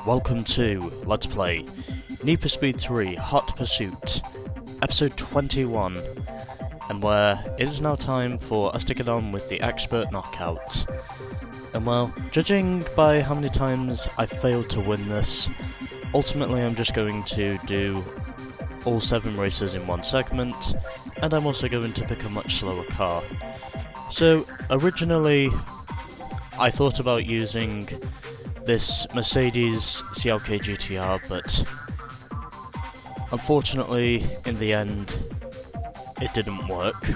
welcome to Let's Play Need for Speed 3 Hot Pursuit, episode 21, and where it is now time for us to get on with the expert knockout. And well, judging by how many times I failed to win this, ultimately I'm just going to do all 7 races in one segment, and I'm also going to pick a much slower car. So, originally, I thought about using this Mercedes CLK GTR, but unfortunately, in the end, it didn't work.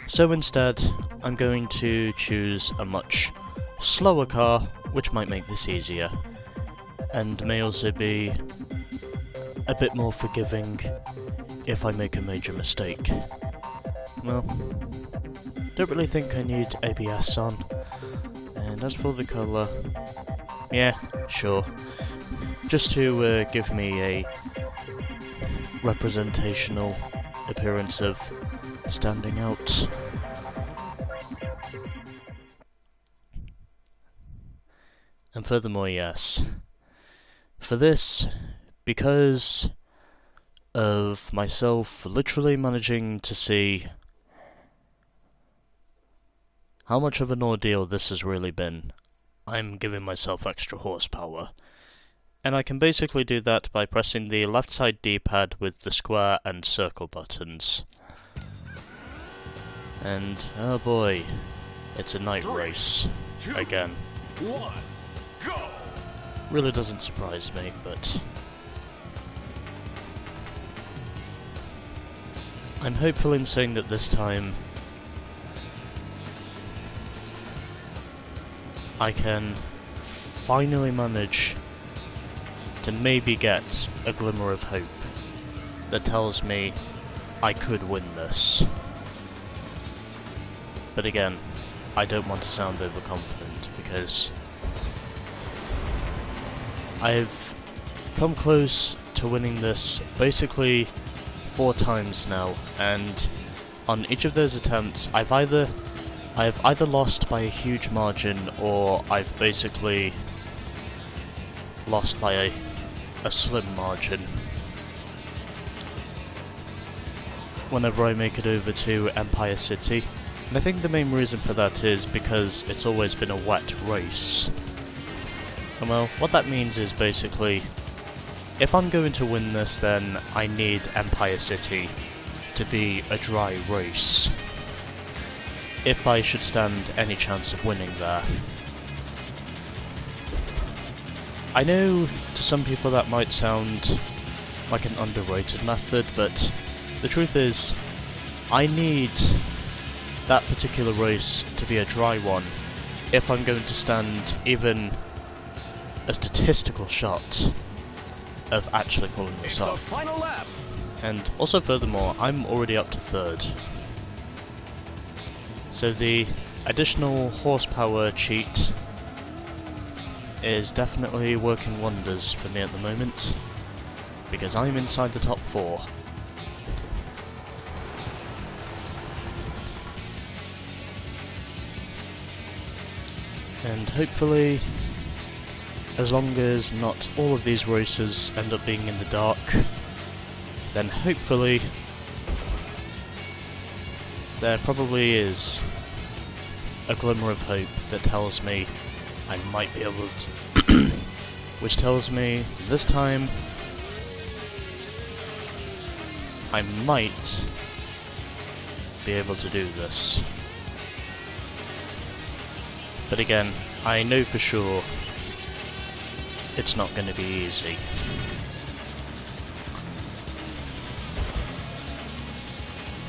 So instead, I'm going to choose a much slower car, which might make this easier, and may also be a bit more forgiving if I make a major mistake. Well, don't really think I need ABS on. And as for the colour, yeah, sure. Just to give me a representational appearance of standing out. And furthermore, yes, for this, because of myself literally managing to see how much of an ordeal this has really been, I'm giving myself extra horsepower. And I can basically do that by pressing the left side D-pad with the square and circle buttons. And, oh boy, it's a night race, again. 1, go! Really doesn't surprise me, but I'm hopeful in saying that this time I can finally manage to maybe get a glimmer of hope that tells me I could win this. But again, I don't want to sound overconfident because I've come close to winning this basically 4 times now, and on each of those attempts I've either lost by a huge margin, or I've basically lost by a slim margin. Whenever I make it over to Empire City, and I think the main reason for that is because it's always been a wet race. And well, what that means is basically, if I'm going to win this, then I need Empire City to be a dry race, if I should stand any chance of winning there. I know to some people that might sound like an underrated method, but the truth is, I need that particular race to be a dry one if I'm going to stand even a statistical shot of actually pulling this off. Final lap. And also furthermore, I'm already up to 3rd. So the additional horsepower cheat is definitely working wonders for me at the moment, because I'm inside the top 4. And hopefully, as long as not all of these races end up being in the dark, then hopefully there probably is a glimmer of hope that tells me I might be able to which tells me this time I might be able to do this. But again, I know for sure it's not going to be easy.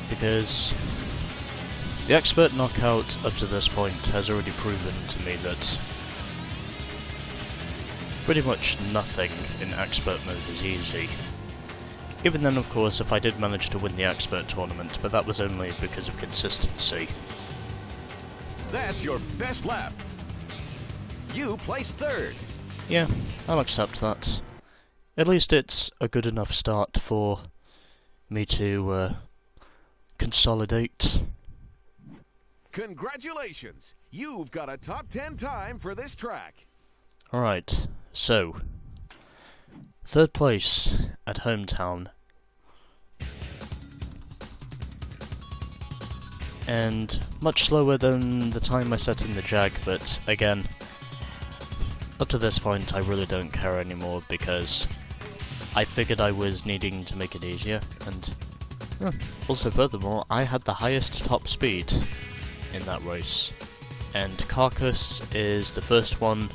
Because the expert knockout up to this point has already proven to me that pretty much nothing in expert mode is easy. Even then, of course, if I did manage to win the expert tournament, but that was only because of consistency. That's your best lap. You placed 3rd. Yeah, I'll accept that. At least it's a good enough start for me to consolidate. Congratulations! You've got a top 10 time for this track. Alright, so Third place at Hometown. And much slower than the time I set in the Jag, but again, up to this point I really don't care anymore because I figured I was needing to make it easier, and also furthermore, I had the highest top speed in that race. And Carcass is the first one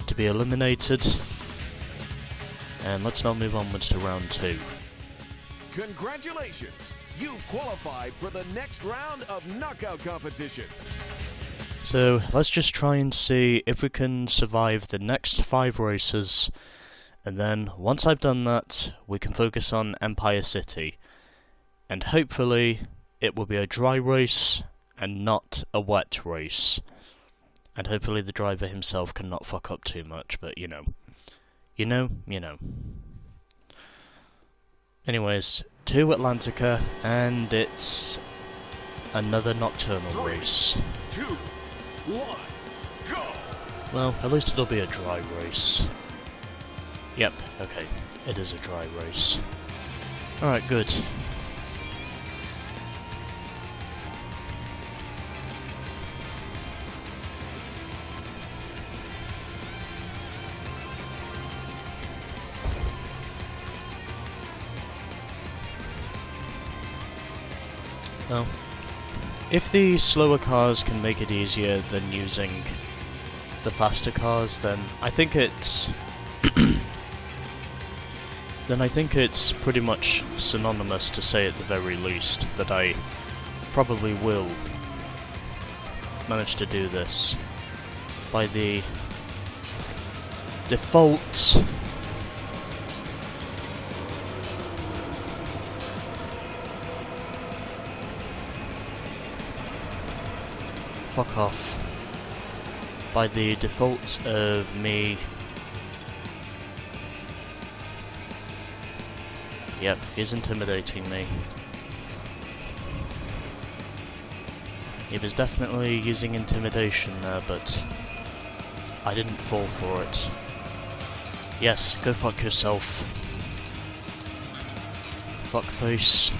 to be eliminated. And let's now move onwards to round 2. Congratulations! You qualified for the next round of knockout competition. So let's just try and see if we can survive the next 5 races, and then once I've done that, we can focus on Empire City. And hopefully it will be a dry race and not a wet race. And hopefully the driver himself cannot fuck up too much, but you know. Anyways, to Atlantica, and it's another nocturnal race. 2, 1, go! Well, at least it'll be a dry race. Yep, okay, it is a dry race. Alright, good. Well, if the slower cars can make it easier than using the faster cars, then I think it's pretty much synonymous to say at the very least that I probably will manage to do this by the default fuck off. By the default of me... Yep, he's intimidating me. He was definitely using intimidation there, but I didn't fall for it. Yes, go fuck yourself. Fuckface.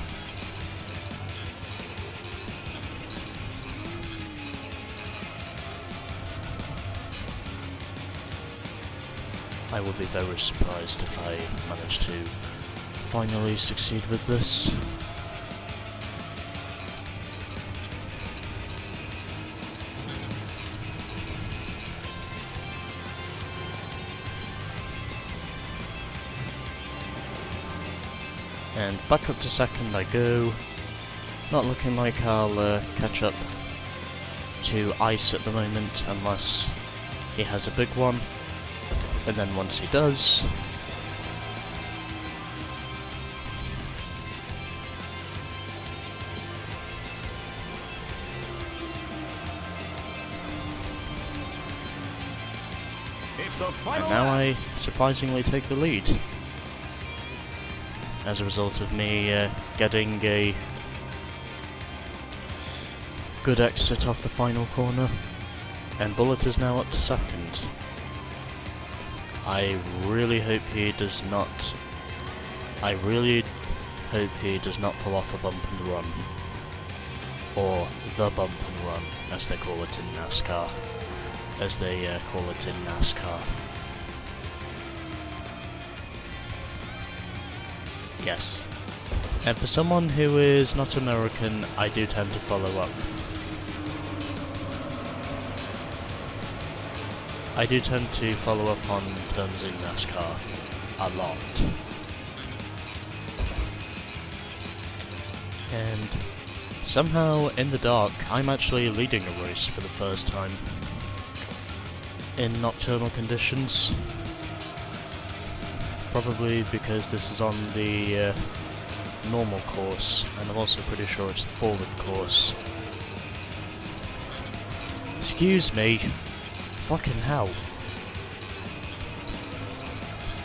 I would be very surprised if I managed to finally succeed with this. And back up to second I go. Not looking like I'll catch up to Ice at the moment unless he has a big one. And then once he does, It's the final and now lap. I surprisingly take the lead as a result of me getting a good exit off the final corner, and Bullet is now up to second. I really hope he does not pull off a bump and run. Or the bump and run, as they call it in NASCAR. Yes. And for someone who is not American, I do tend to follow up. I do tend to follow up on terms in NASCAR a lot. And somehow, in the dark, I'm actually leading a race for the first time in nocturnal conditions. Probably because this is on the normal course, and I'm also pretty sure it's the forward course. Excuse me. Fucking hell.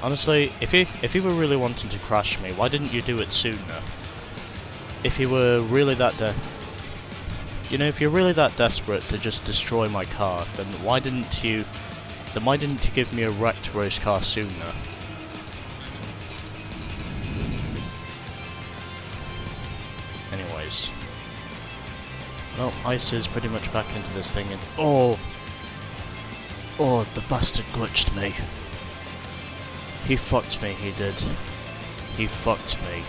Honestly, if he were really wanting to crash me, why didn't you do it sooner? If you were really that if you're really that desperate to just destroy my car, then why didn't you give me a wrecked race car sooner? Anyways. Well, ice is pretty much back into this thing and... Oh! Oh, the bastard glitched me. He fucked me, he did. He fucked me.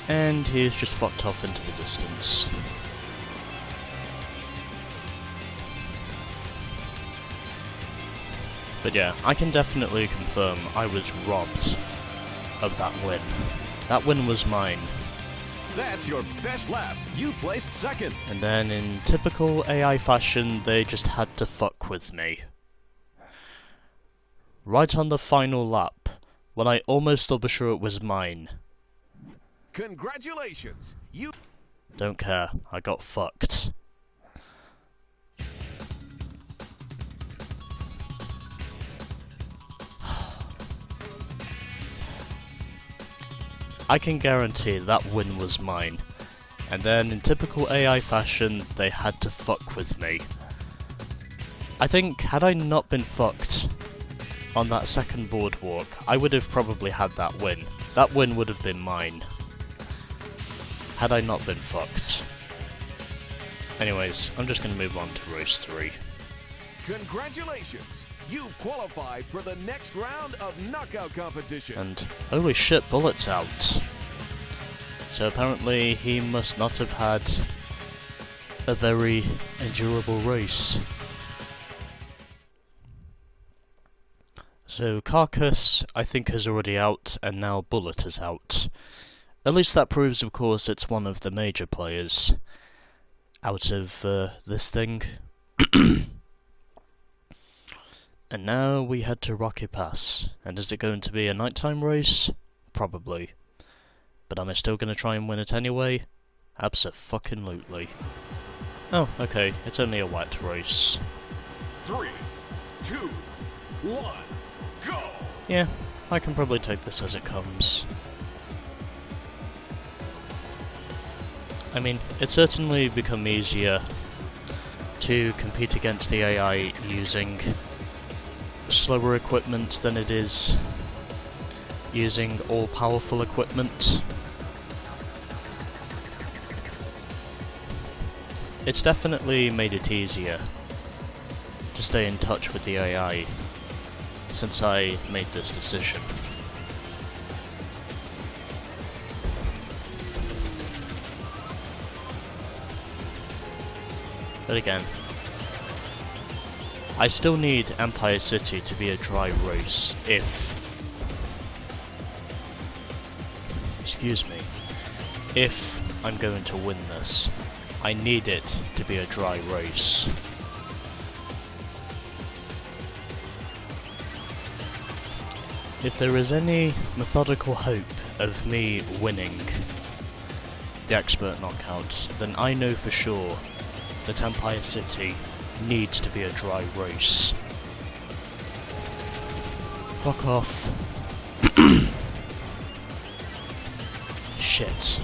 And he's just fucked off into the distance. But yeah, I can definitely confirm I was robbed of that win. That win was mine. That's your best lap. You placed second. And then in typical AI fashion, they just had to fuck with me. Right on the final lap, when I almost thought for sure it was mine. Congratulations. You Don't care, I got fucked. I can guarantee that win was mine. And then, in typical AI fashion, they had to fuck with me. I think, had I not been fucked on that second boardwalk, I would have probably had that win. That win would have been mine. Had I not been fucked. Anyways, I'm just going to move on to race 3. Congratulations. You've qualified for the next round of knockout competition. And holy shit, Bullet's out. So apparently he must not have had a very endurable race. So Carcass, I think, is already out, and now Bullet is out. At least that proves, of course, it's one of the major players out of this thing. And now we head to Rocky Pass. And is it going to be a nighttime race? Probably. But am I still going to try and win it anyway? Abso-fucking-lutely. Oh, okay, it's only a wet race. 3, 2, 1, go! Yeah, I can probably take this as it comes. I mean, it's certainly become easier to compete against the AI using slower equipment than it is using all-powerful equipment. It's definitely made it easier to stay in touch with the AI since I made this decision. But again, I still need Empire City to be a dry race if... Excuse me. If I'm going to win this, I need it to be a dry race. If there is any methodical hope of me winning the expert knockouts, then I know for sure that Empire City needs to be a dry race. Fuck off. Shit.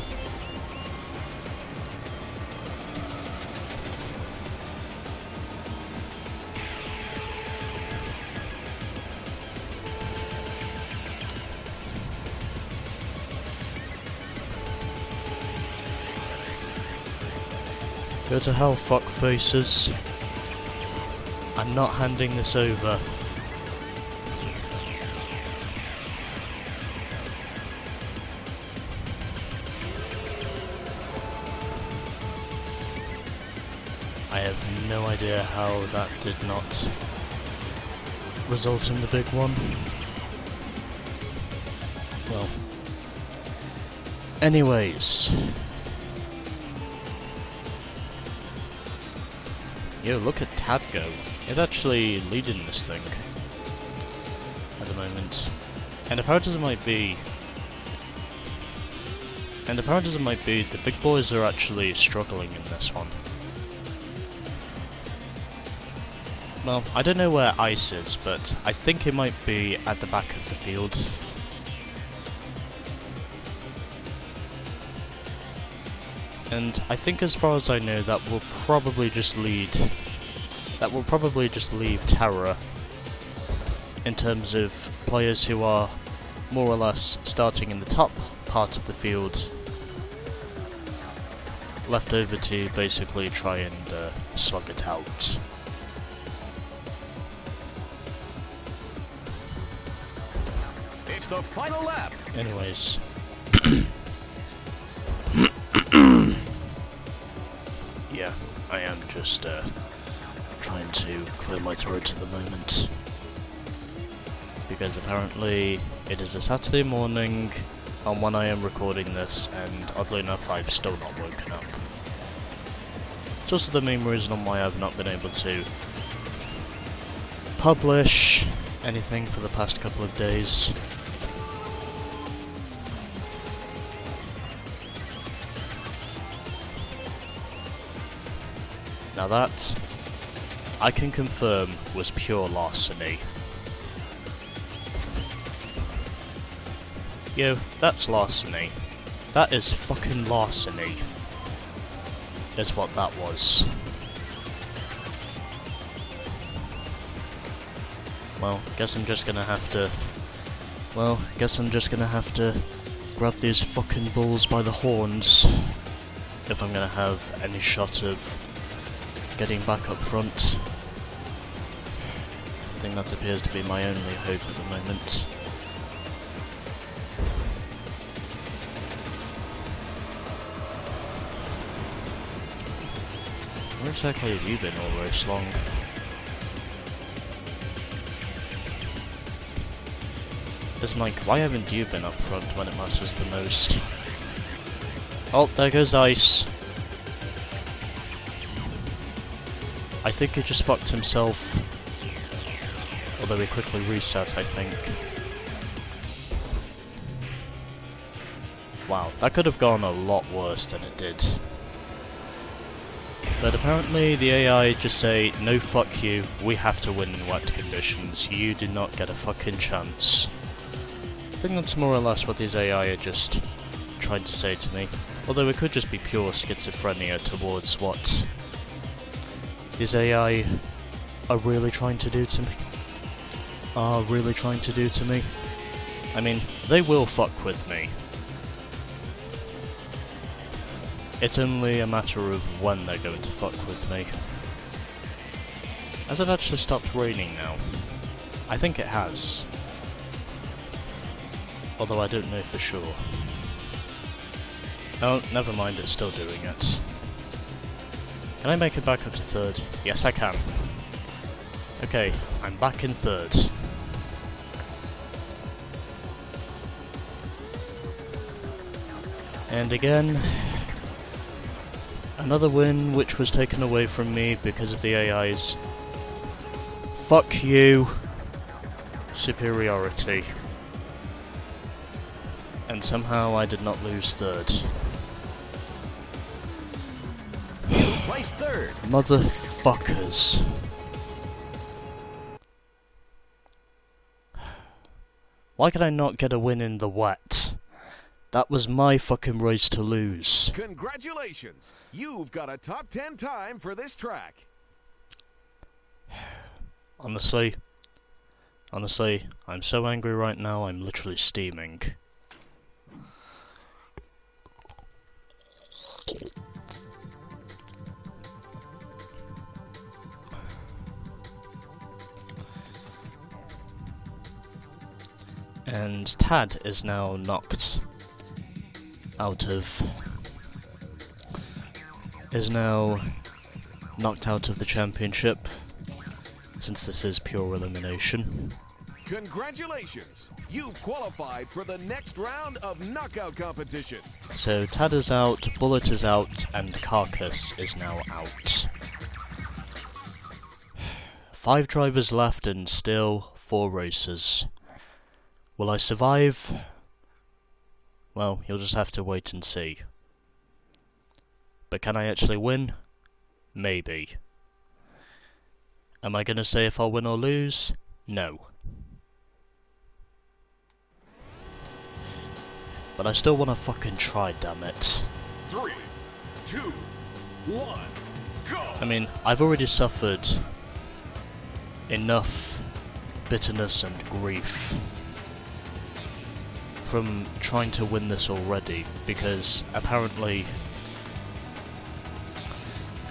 Go to hell, fuck faces. I'm not handing this over. I have no idea how that did not result in the big one. Well. Anyways. Yo, look at Tad go. He's actually leading this thing at the moment. And apparent as it might be, the big boys are actually struggling in this one. Well, I don't know where Ice is, but I think it might be at the back of the field. And I think, as far as I know, that will probably just leave Terra in terms of players who are more or less starting in the top part of the field, left over to basically try and slug it out. It's the final lap. Anyways. Yeah, I am just trying to clear my throat at the moment. Because apparently it is a Saturday morning on when I am recording this, and oddly enough I've still not woken up. It's also the main reason on why I've not been able to publish anything for the past couple of days. Now that, I can confirm, was pure larceny. Yo, that's larceny. That is fucking larceny. Is what that was. Well, guess I'm just gonna have to... Well, guess I'm just gonna have to grab these fucking bulls by the horns if I'm gonna have any shot of getting back up front. I think that appears to be my only hope at the moment. Where exactly have you been all this long? It's like, why haven't you been up front when it matters the most? Oh, there goes Ice. I think he just fucked himself. Although he quickly reset, I think. Wow, that could have gone a lot worse than it did. But apparently the AI just say, no fuck you, we have to win in wet conditions, you do not get a fucking chance. I think that's more or less what these AI are just trying to say to me. Although it could just be pure schizophrenia towards what these AI are really trying to do to me. I mean, they will fuck with me. It's only a matter of when they're going to fuck with me. Has it actually stopped raining now? I think it has. Although I don't know for sure. Oh, never mind, it's still doing it. Can I make it back up to third? Yes, I can. Okay, I'm back in third. And again, another win which was taken away from me because of the AI's fuck you superiority. And somehow I did not lose third. Place third. Motherfuckers. Why could I not get a win in the wet? That was my fucking race to lose. Congratulations! You've got a top 10 time for this track. Honestly, I'm so angry right now, I'm literally steaming. And Tad is now knocked out of the championship, since this is pure elimination. Congratulations! You've qualified for the next round of knockout competition. So Tad is out, Bullet is out, and Carcass is now out. 5 drivers left and still 4 races. Will I survive? Well, you'll just have to wait and see. But can I actually win? Maybe. Am I gonna say if I'll win or lose? No. But I still wanna fucking try, damn it. 3, 2, 1, go! I mean, I've already suffered enough bitterness and grief from trying to win this already, because apparently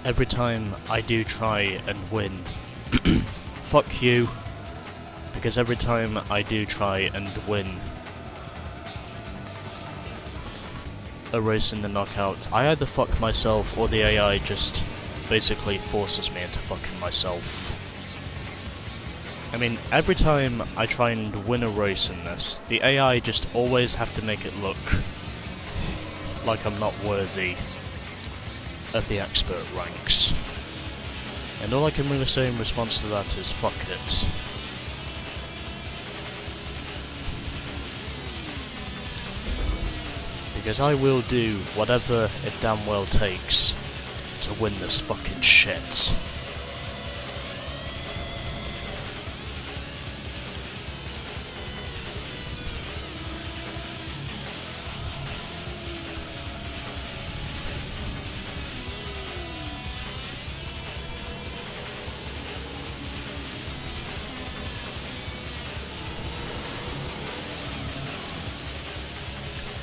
every time I do try and win, fuck you, because every time I do try and win a race in the knockout, I either fuck myself or the AI just basically forces me into fucking myself. I mean, every time I try and win a race in this, the AI just always have to make it look like I'm not worthy of the expert ranks. And all I can really say in response to that is fuck it. Because I will do whatever it damn well takes to win this fucking shit.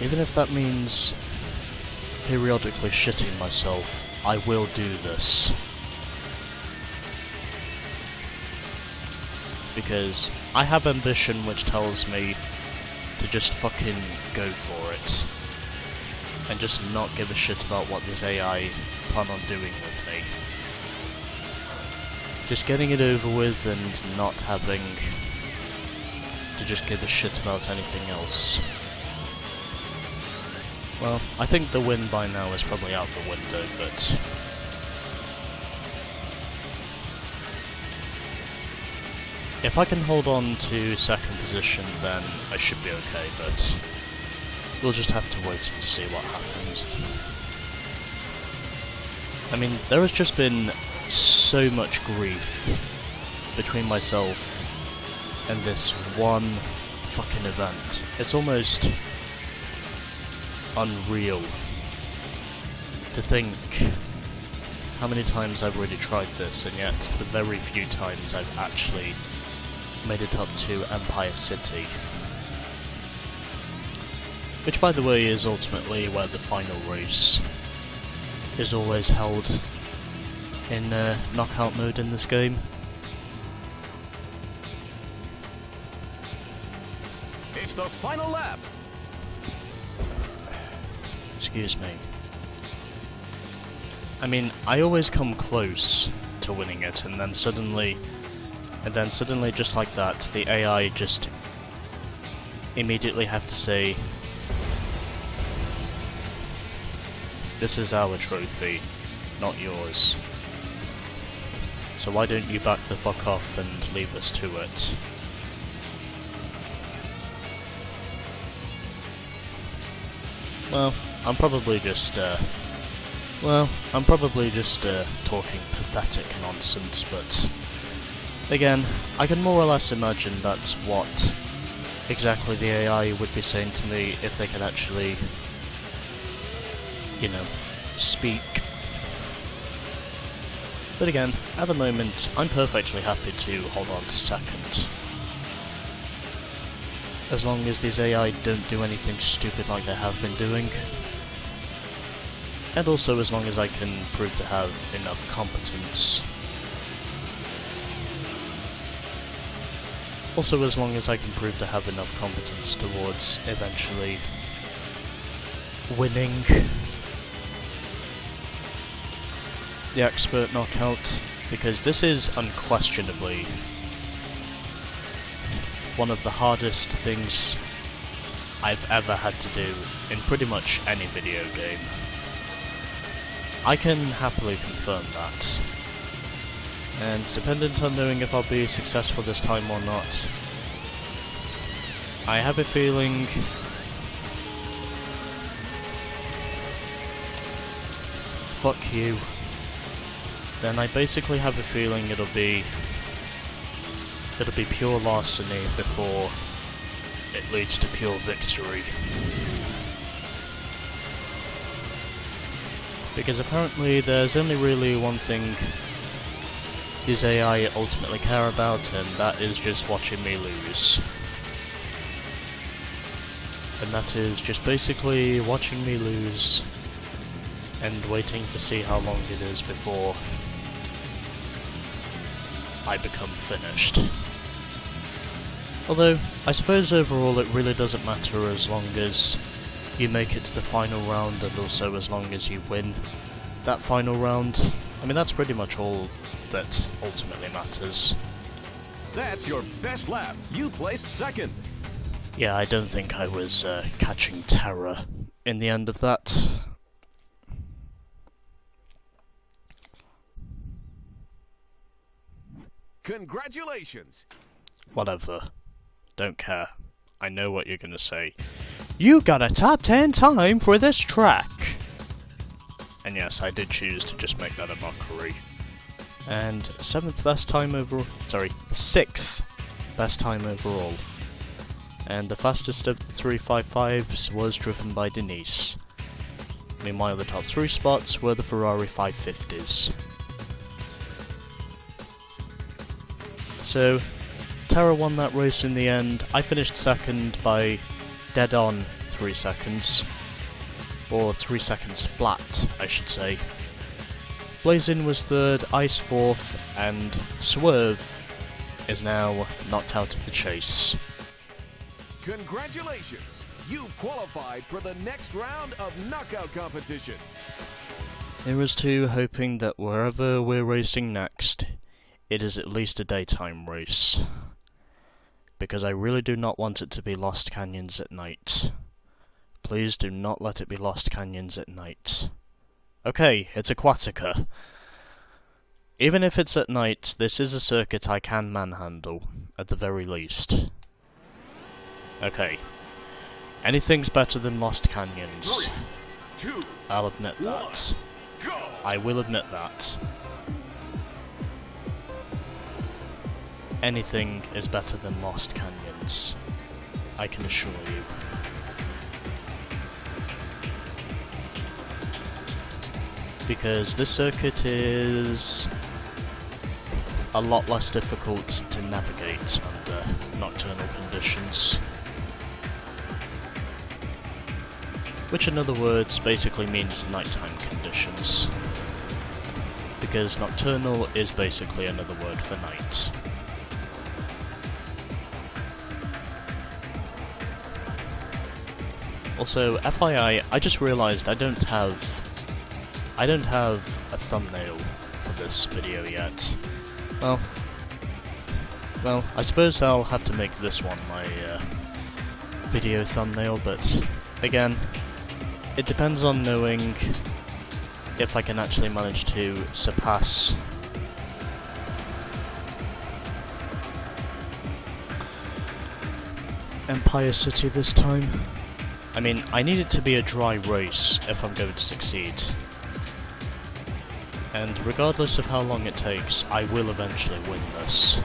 Even if that means periodically shitting myself, I will do this. Because I have ambition which tells me to just fucking go for it. And just not give a shit about what this AI plan on doing with me. Just getting it over with and not having to just give a shit about anything else. Well, I think the win by now is probably out the window, but if I can hold on to second position, then I should be okay, but we'll just have to wait and see what happens. I mean, there has just been so much grief between myself and this one fucking event. It's almost unreal to think how many times I've already tried this, and yet the very few times I've actually made it up to Empire City. Which, by the way, is ultimately where the final race is always held in knockout mode in this game. It's the final lap. Excuse me. I mean, I always come close to winning it, and then suddenly, just like that, the AI just immediately have to say, "This is our trophy, not yours. So why don't you back the fuck off and leave us to it?" Well, I'm probably just talking pathetic nonsense, but again, I can more or less imagine that's what exactly the AI would be saying to me if they could actually, you know, speak. But again, at the moment, I'm perfectly happy to hold on to second. As long as these AI don't do anything stupid like they have been doing. And also as long as I can prove to have enough competence. Also as long as I can prove to have enough competence towards eventually winning the expert knockout, because this is unquestionably one of the hardest things I've ever had to do in pretty much any video game. I can happily confirm that. And dependent on knowing if I'll be successful this time or not, I have a feeling fuck you. Then I basically have a feeling it'll be pure larceny before it leads to pure victory. Because apparently there's only really one thing this AI ultimately care about, and that is just watching me lose. And that is just basically watching me lose and waiting to see how long it is before I become finished. Although, I suppose overall it really doesn't matter as long as you make it to the final round, and also as long as you win that final round. I mean, that's pretty much all that ultimately matters. That's your best lap. You placed second. Yeah, I don't think I was catching terror in the end of that. Congratulations. Whatever. Don't care. I know what you're gonna say. You got a top 10 time for this track! And yes, I did choose to just make that a mockery. And 7th best time overall. Sorry, 6th best time overall. And the fastest of the 355s was driven by Denise. Meanwhile, the top 3 spots were the Ferrari 550s. So, Tara won that race in the end. I finished second by dead on 3 seconds. Or 3 seconds flat, I should say. Blazin was third, Ice fourth, and Swerve is now knocked out of the chase. Congratulations! You've qualified for the next round of knockout competition. Here's to hoping that wherever we're racing next, it is at least a daytime race. Because I really do not want it to be Lost Canyons at night. Please do not let it be Lost Canyons at night. Okay, it's Aquatica. Even if it's at night, this is a circuit I can manhandle, at the very least. Okay. Anything's better than Lost Canyons. 3, 2, I'll admit that. go! I will admit that. Anything is better than Lost Canyons. I can assure you. Because this circuit is a lot less difficult to navigate under nocturnal conditions. Which in other words basically means nighttime conditions. Because nocturnal is basically another word for night. Also, FYI, I just realised I don't have a thumbnail for this video yet. Well, I suppose I'll have to make this one my video thumbnail, but again, it depends on knowing if I can actually manage to surpass Empire City this time. I mean, I need it to be a dry race if I'm going to succeed. And regardless of how long it takes, I will eventually win this.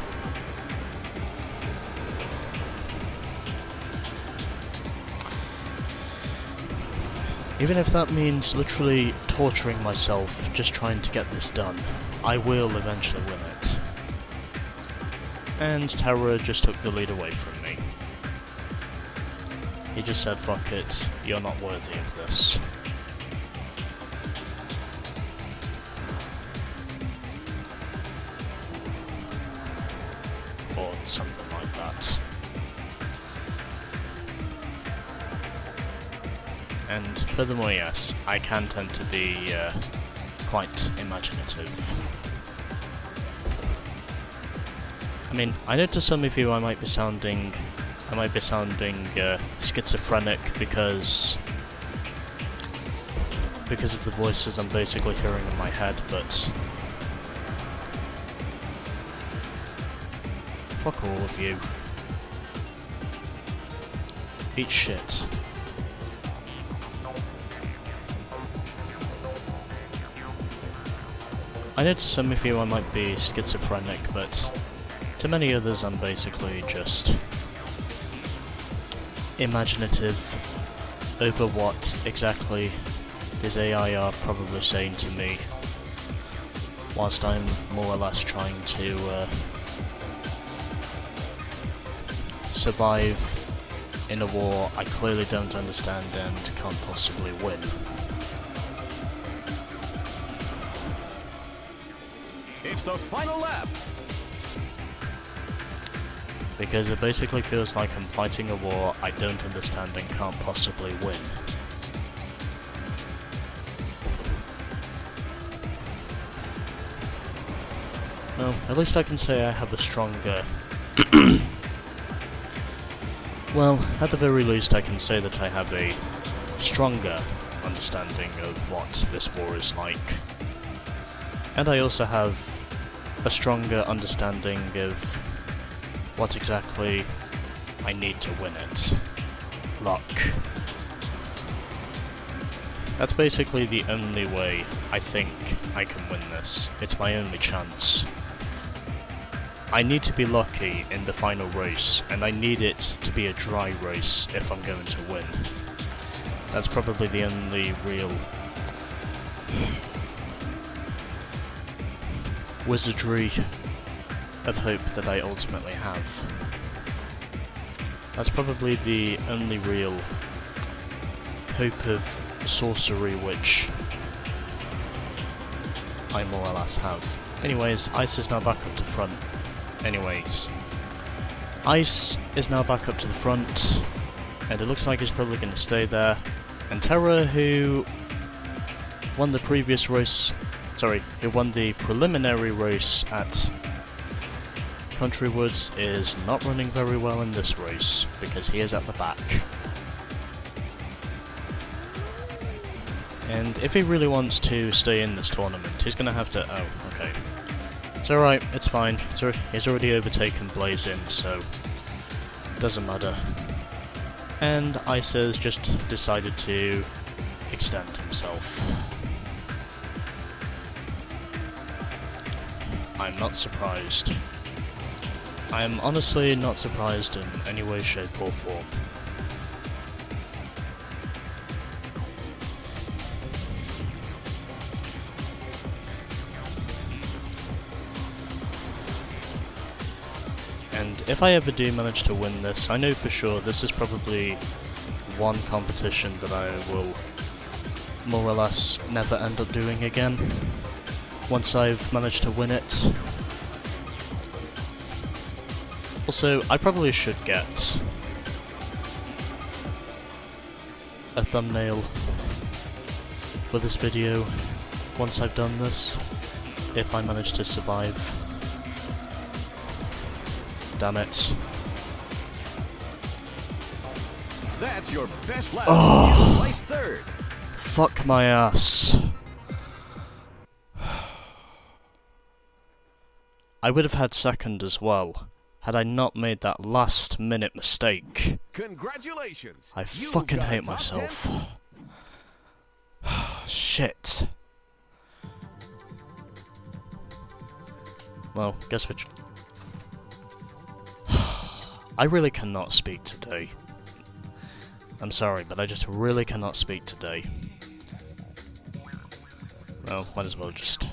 Even if that means literally torturing myself just trying to get this done, I will eventually win it. And Terra just took the lead away from me. He just said, fuck it, you're not worthy of this. Or something like that. And furthermore, yes, I can tend to be quite imaginative. I mean, I know to some of you I might be sounding schizophrenic because of the voices I'm basically hearing in my head, but fuck all of you. Eat shit. I know to some of you I might be schizophrenic, but to many others I'm basically just imaginative over what exactly this AI are probably saying to me. whilst I'm more or less trying to survive in a war I clearly don't understand and can't possibly win. It's the final lap. Because it basically feels like I'm fighting a war I don't understand and can't possibly win. Well, at least I can say I have a stronger... well, at the very least I can say that I have a stronger understanding of what this war is like. And I also have a stronger understanding of what exactly I need to win it. Luck. That's basically the only way I think I can win this. It's my only chance. I need to be lucky in the final race, and I need it to be a dry race if I'm going to win. That's probably the only real wizardry of hope that I ultimately have. That's probably the only real hope of sorcery which I more or less have. Anyways, Ice is now back up to front. Ice is now back up to the front, and it looks like he's probably going to stay there. And Terra, who won the previous race, who won the preliminary race at Country Woods, is not running very well in this race, because he is at the back. And if he really wants to stay in this tournament, he's going to have to... oh, okay. It's alright, it's fine. He's already overtaken Blazin, so it doesn't matter. And Ice has just decided to extend himself. I'm not surprised. I am honestly not surprised in any way, shape or form. And if I ever do manage to win this, I know for sure this is probably one competition that I will more or less never end up doing again, once I've managed to win it. Also, I probably should get a thumbnail for this video once I've done this, if I manage to survive. Damn it. That's your best lap. You placed third. Fuck my ass. I would have had second as well, had I not made that last minute mistake. Congratulations. I fucking hate myself. Shit. Well, guess which... I really cannot speak today. I'm sorry, but I just really cannot speak today. Well, might as well just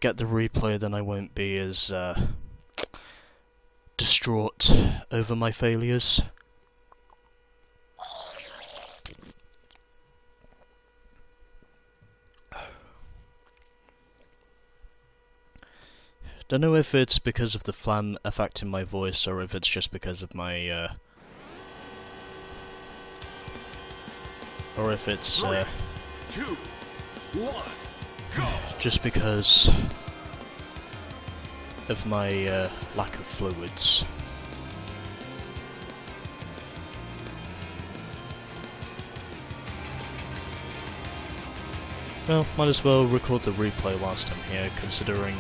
get the replay, then I won't be as distraught over my failures. Don't know if it's because of the phlegm affecting my voice, or if it's just because of my, or if it's, 3, 2, 1, go! Just because of my, lack of fluids. Well, might as well record the replay whilst I'm here, considering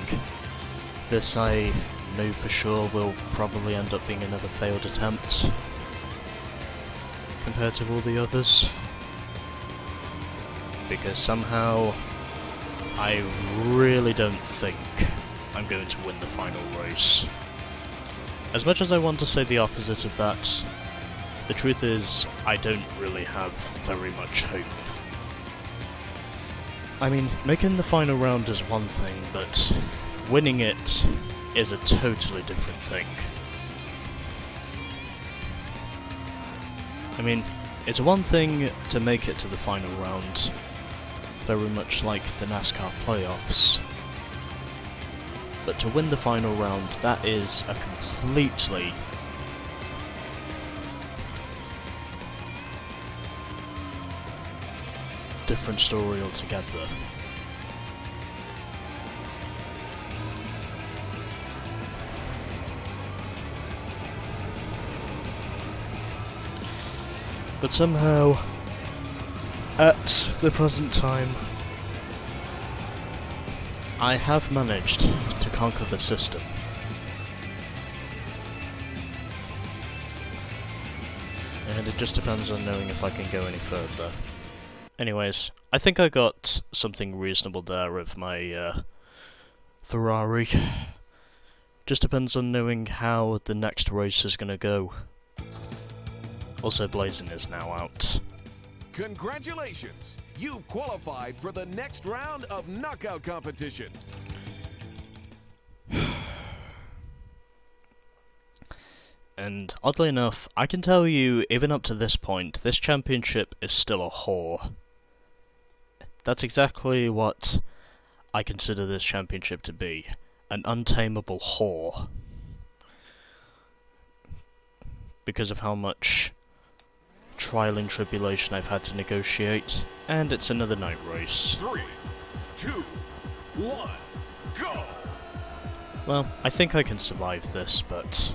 this I know for sure will probably end up being another failed attempt compared to all the others, because somehow I really don't think I'm going to win the final race. As much as I want to say the opposite of that, the truth is I don't really have very much hope. I mean, making the final round is one thing, but winning it is a totally different thing. I mean, it's one thing to make it to the final round, very much like the NASCAR playoffs. But to win the final round, that is a completely different story altogether. But somehow, at the present time, I have managed to conquer the system. And it just depends on knowing if I can go any further. Anyways, I think I got something reasonable there with my Ferrari. Just depends on knowing how the next race is gonna go. Also, Blazing is now out. Congratulations! You've qualified for the next round of knockout competition. And oddly enough, I can tell you, even up to this point, this championship is still a whore. That's exactly what I consider this championship to be. An untamable whore. Because of how much trial and tribulation I've had to negotiate, and it's another night race. 3, 2, 1, go! Well, I think I can survive this, but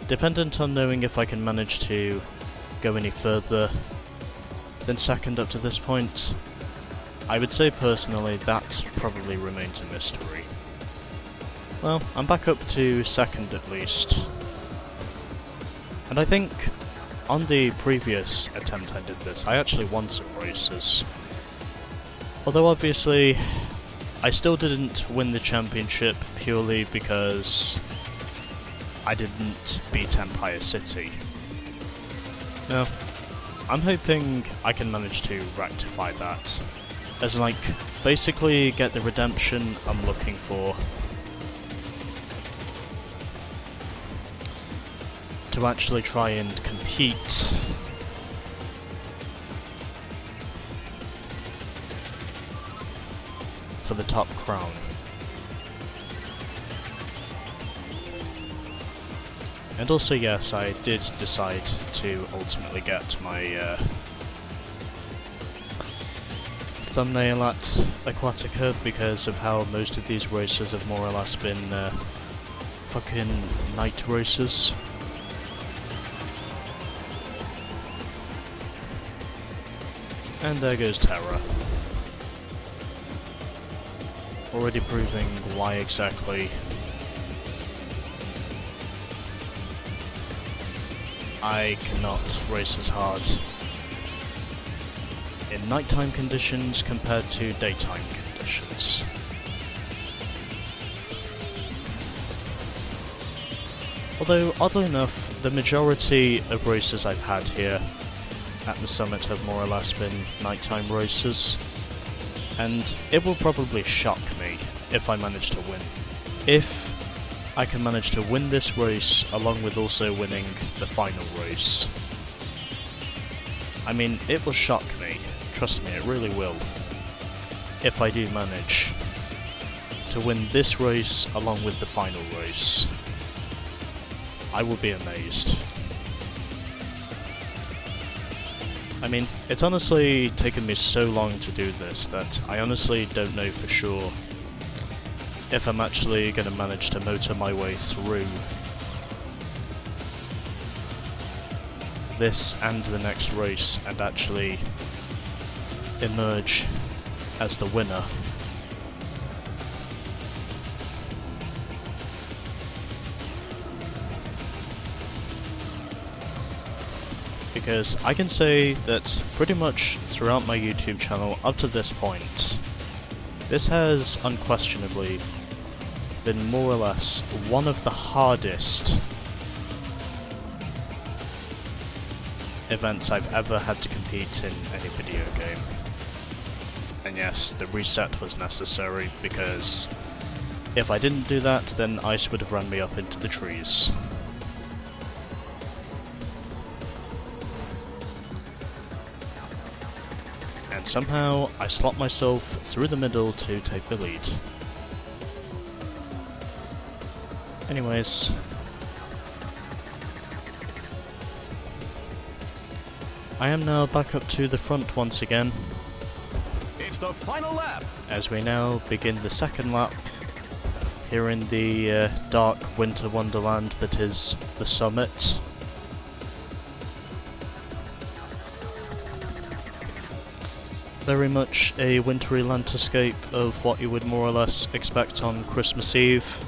dependent on knowing if I can manage to go any further than second up to this point, I would say personally that probably remains a mystery. Well, I'm back up to second at least. And I think on the previous attempt I did this, I actually won some races. Although obviously, I still didn't win the championship purely because I didn't beat Empire City. No, I'm hoping I can manage to rectify that. As like, basically get the redemption I'm looking for. To actually try and compete for the top crown. And also, yes, I did decide to ultimately get my thumbnail at Atlantica because of how most of these races have more or less been fucking night races. And there goes Terra. Already proving why exactly I cannot race as hard in nighttime conditions compared to daytime conditions. Although, oddly enough, the majority of races I've had here at the summit have more or less been nighttime races, and it will probably shock me if I manage to win. If I can manage to win this race along with also winning the final race. I mean, it will shock me, trust me, it really will. If I do manage to win this race along with the final race, I will be amazed. I mean, it's honestly taken me so long to do this that I honestly don't know for sure if I'm actually going to manage to motor my way through this and the next race and actually emerge as the winner. Because I can say that pretty much throughout my YouTube channel up to this point, this has unquestionably been more or less one of the hardest events I've ever had to compete in any video game. And yes, the reset was necessary, because if I didn't do that, then ice would have run me up into the trees. And somehow, I slot myself through the middle to take the lead. Anyways, I am now back up to the front once again. It's the final lap. As we now begin the second lap here in the dark winter wonderland that is the summit. Very much a wintry landscape of what you would more or less expect on Christmas Eve.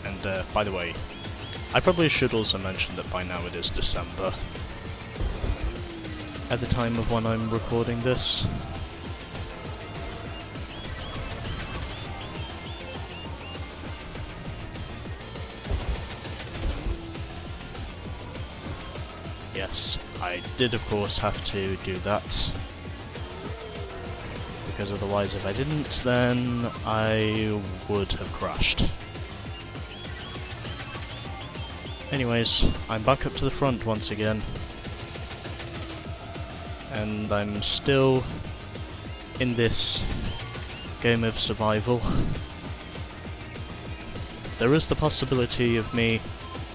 And by the way, I probably should also mention that by now it is December at the time of when I'm recording this. Yes, I did of course have to do that, because otherwise if I didn't, then I would have crashed. Anyways, I'm back up to the front once again, and I'm still in this game of survival. There is the possibility of me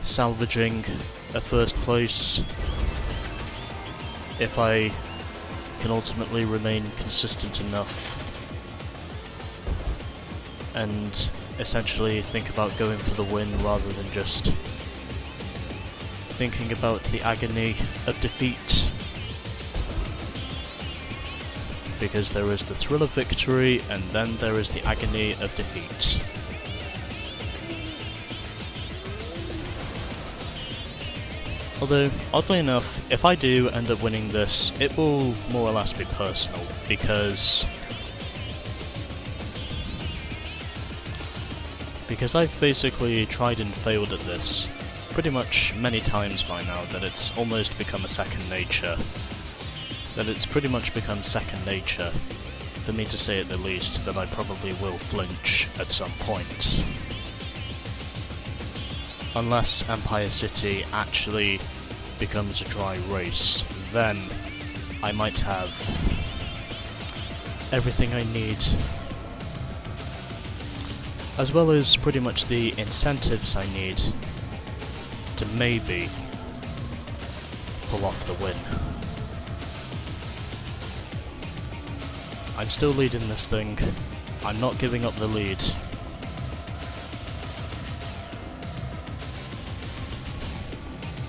salvaging a first place if I can ultimately remain consistent enough and essentially think about going for the win rather than just thinking about the agony of defeat. Because there is the thrill of victory, and then there is the agony of defeat. Although, oddly enough, if I do end up winning this, it will more or less be personal, because I've basically tried and failed at this pretty much many times by now, that it's almost become a second nature. That it's pretty much become second nature, for me to say at the least, that I probably will flinch at some point. Unless Empire City actually becomes a dry race, then I might have everything I need, as well as pretty much the incentives I need to maybe pull off the win. I'm still leading this thing. I'm not giving up the lead.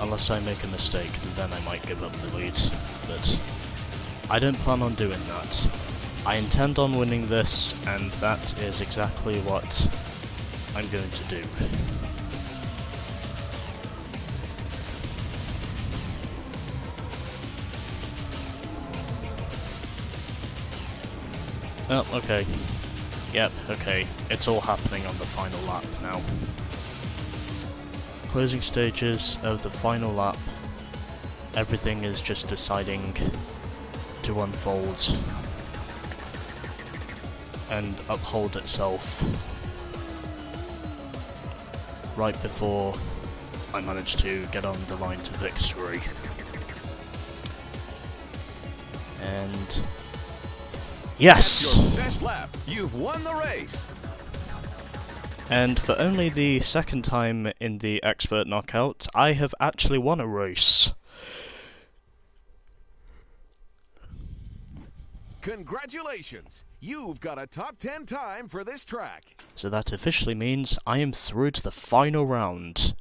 Unless I make a mistake, then I might give up the lead. But I don't plan on doing that. I intend on winning this, and that is exactly what I'm going to do. Oh, okay. Yep, okay. It's all happening on the final lap now. Closing stages of the final lap. Everything is just deciding to unfold and uphold itself right before I manage to get on the line to victory. And yes! Your best lap. You've won the race. And for only the second time in the Expert Knockout, I have actually won a race. Congratulations! You've got a top 10 time for this track. So that officially means I am through to the final round.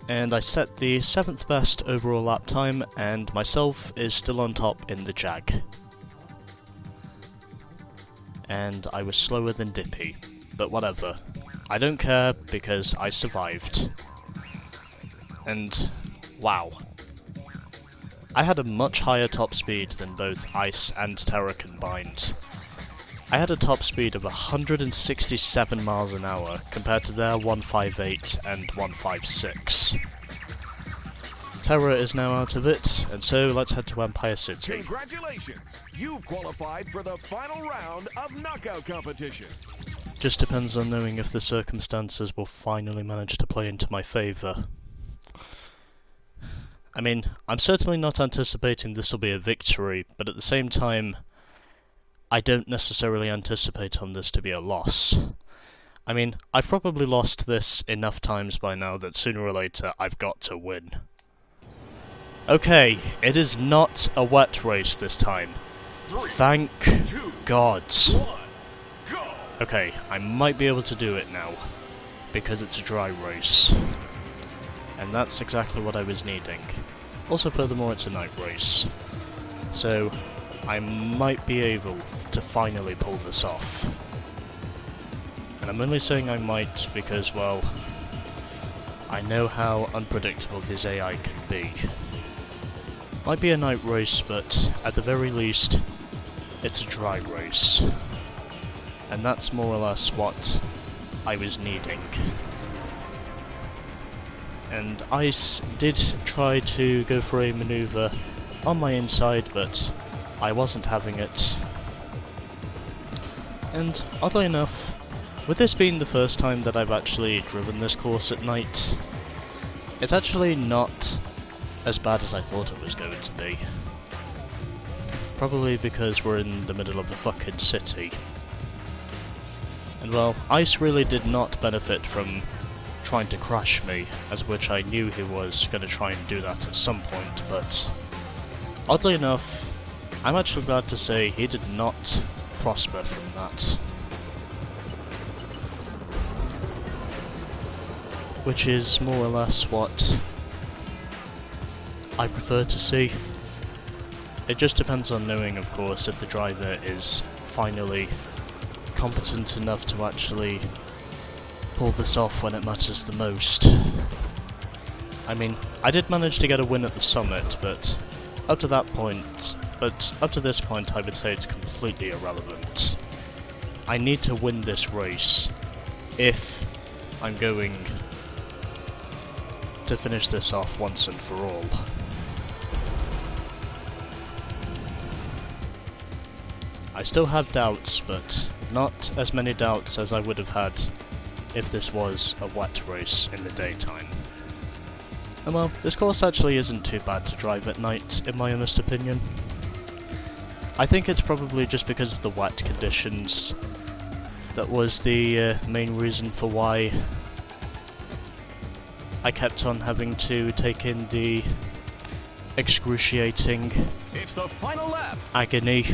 And I set the 7th best overall lap time, and myself is still on top in the Jag. And I was slower than Dippy, but whatever. I don't care, because I survived. And wow. I had a much higher top speed than both Ice and Terra combined. I had a top speed of 167 miles an hour compared to their 158 and 156. Terror is now out of it, and so let's head to Empire City. Congratulations! You've qualified for the final round of knockout competition. Just depends on knowing if the circumstances will finally manage to play into my favour. I mean, I'm certainly not anticipating this will be a victory, but at the same time, I don't necessarily anticipate on this to be a loss. I mean, I've probably lost this enough times by now that sooner or later I've got to win. Okay, it is not a wet race this time. Thank God. Okay, I might be able to do it now, because it's a dry race. And that's exactly what I was needing. Also, furthermore, it's a night race. So, I might be able to finally pull this off. And I'm only saying I might because, well, I know how unpredictable this AI can be. Might be a night race, but at the very least, it's a dry race. And that's more or less what I was needing. And Ice did try to go for a maneuver on my inside, but I wasn't having it. And oddly enough, with this being the first time that I've actually driven this course at night, it's actually not as bad as I thought it was going to be. Probably because we're in the middle of the fucking city. And well, Ice really did not benefit from trying to crash me, as which I knew he was going to try and do that at some point, but oddly enough, I'm actually glad to say he did not prosper from that. Which is more or less what I prefer to see. It just depends on knowing, of course, if the driver is finally competent enough to actually pull this off when it matters the most. I mean, I did manage to get a win at the summit, but up to this point I would say it's completely irrelevant. I need to win this race if I'm going to finish this off once and for all. I still have doubts, but not as many doubts as I would have had if this was a wet race in the daytime. And well, this course actually isn't too bad to drive at night, in my honest opinion. I think it's probably just because of the wet conditions that was the main reason for why I kept on having to take in the excruciating It's the final lap. agony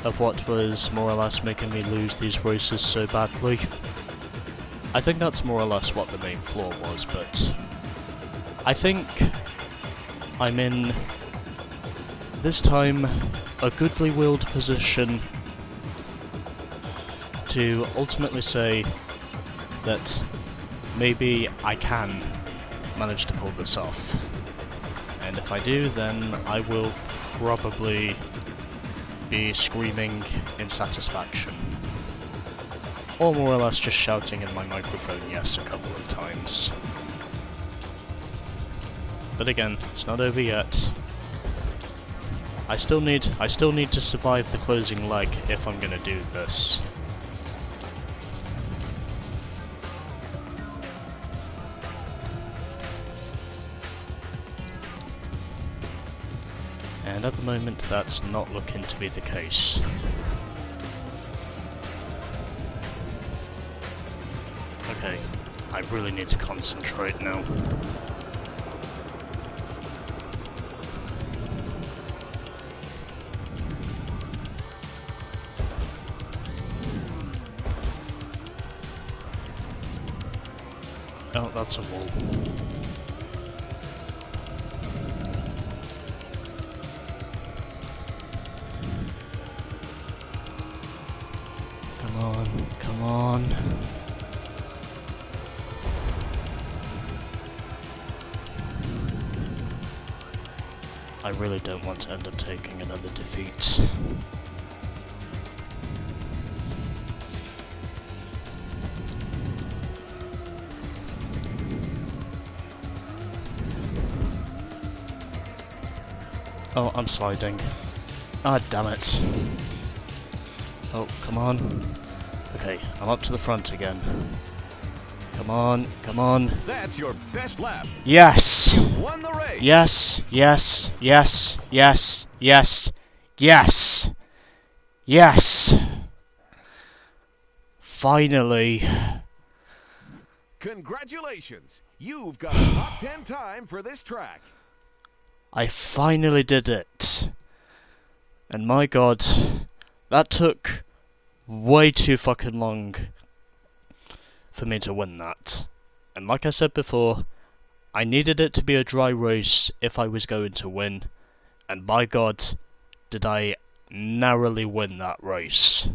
of what was more or less making me lose these races so badly. I think that's more or less what the main flaw was, but I think I'm in, this time, a goodly willed position to ultimately say that maybe I can manage to pull this off. And if I do, then I will probably be screaming in satisfaction. Or more or less just shouting in my microphone yes a couple of times. But again, it's not over yet. I still need to survive the closing leg if I'm gonna do this. And at the moment, that's not looking to be the case. Okay, I really need to concentrate now. Oh, that's a wall. Come on, come on. I really don't want to end up taking another defeat. Oh, I'm sliding. Ah, damn it. Oh, come on. Okay, I'm up to the front again. Come on, come on. That's your best lap. Yes! Won the race. Yes, yes, yes, yes, yes, yes, yes. Finally. Congratulations. You've got a top 10 time for this track. I finally did it. And my god, that took way too fucking long for me to win that. And like I said before, I needed it to be a dry race if I was going to win. And by god, did I narrowly win that race.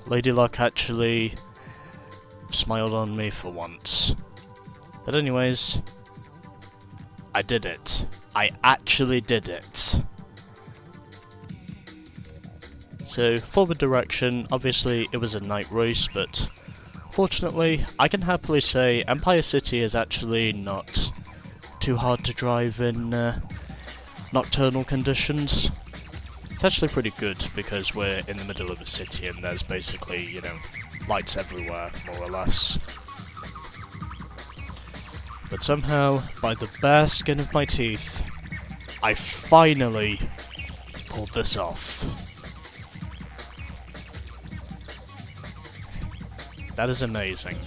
Lady Luck actually smiled on me for once. But anyways, I did it. I actually did it. So, forward direction, obviously it was a night race, but fortunately, I can happily say Empire City is actually not too hard to drive in nocturnal conditions. It's actually pretty good because we're in the middle of a city and there's basically, you know, lights everywhere, more or less. But somehow, by the bare skin of my teeth, I finally pulled this off. That is amazing.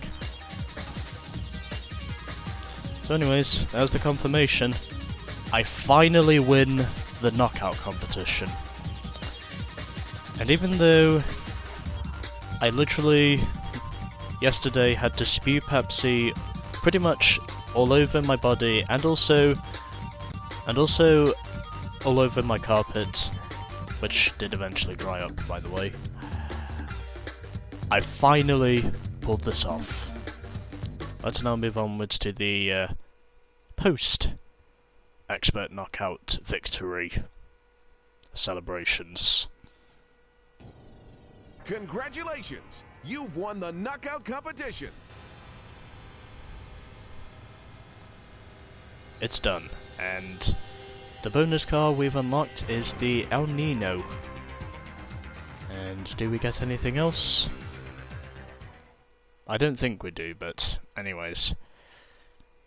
So anyways, there's the confirmation. I finally win the knockout competition. And even though I literally yesterday had to spew Pepsi pretty much all over my body and also all over my carpet, which did eventually dry up, by the way, I finally pulled this off. Let's now move onwards to the post-expert knockout victory celebrations. Congratulations! You've won the knockout competition. It's done, and the bonus car we've unlocked is the El Nino. And do we get anything else? I don't think we do, but anyways.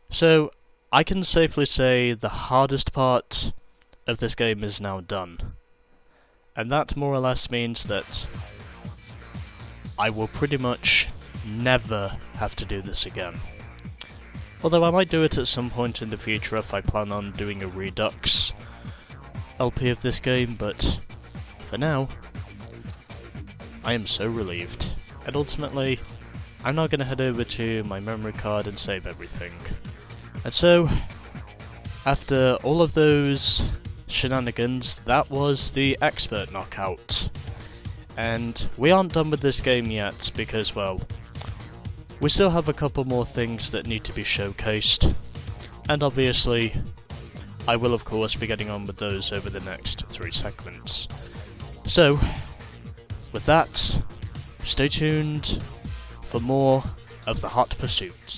So, I can safely say the hardest part of this game is now done. And that more or less means that I will pretty much never have to do this again. Although I might do it at some point in the future if I plan on doing a Redux LP of this game, but for now, I am so relieved. And ultimately, I'm now going to head over to my memory card and save everything. And so, after all of those shenanigans, that was the expert knockout. And we aren't done with this game yet because, well, we still have a couple more things that need to be showcased. And obviously, I will of course be getting on with those over the next 3 segments. So, with that, stay tuned for more of the Hot Pursuit.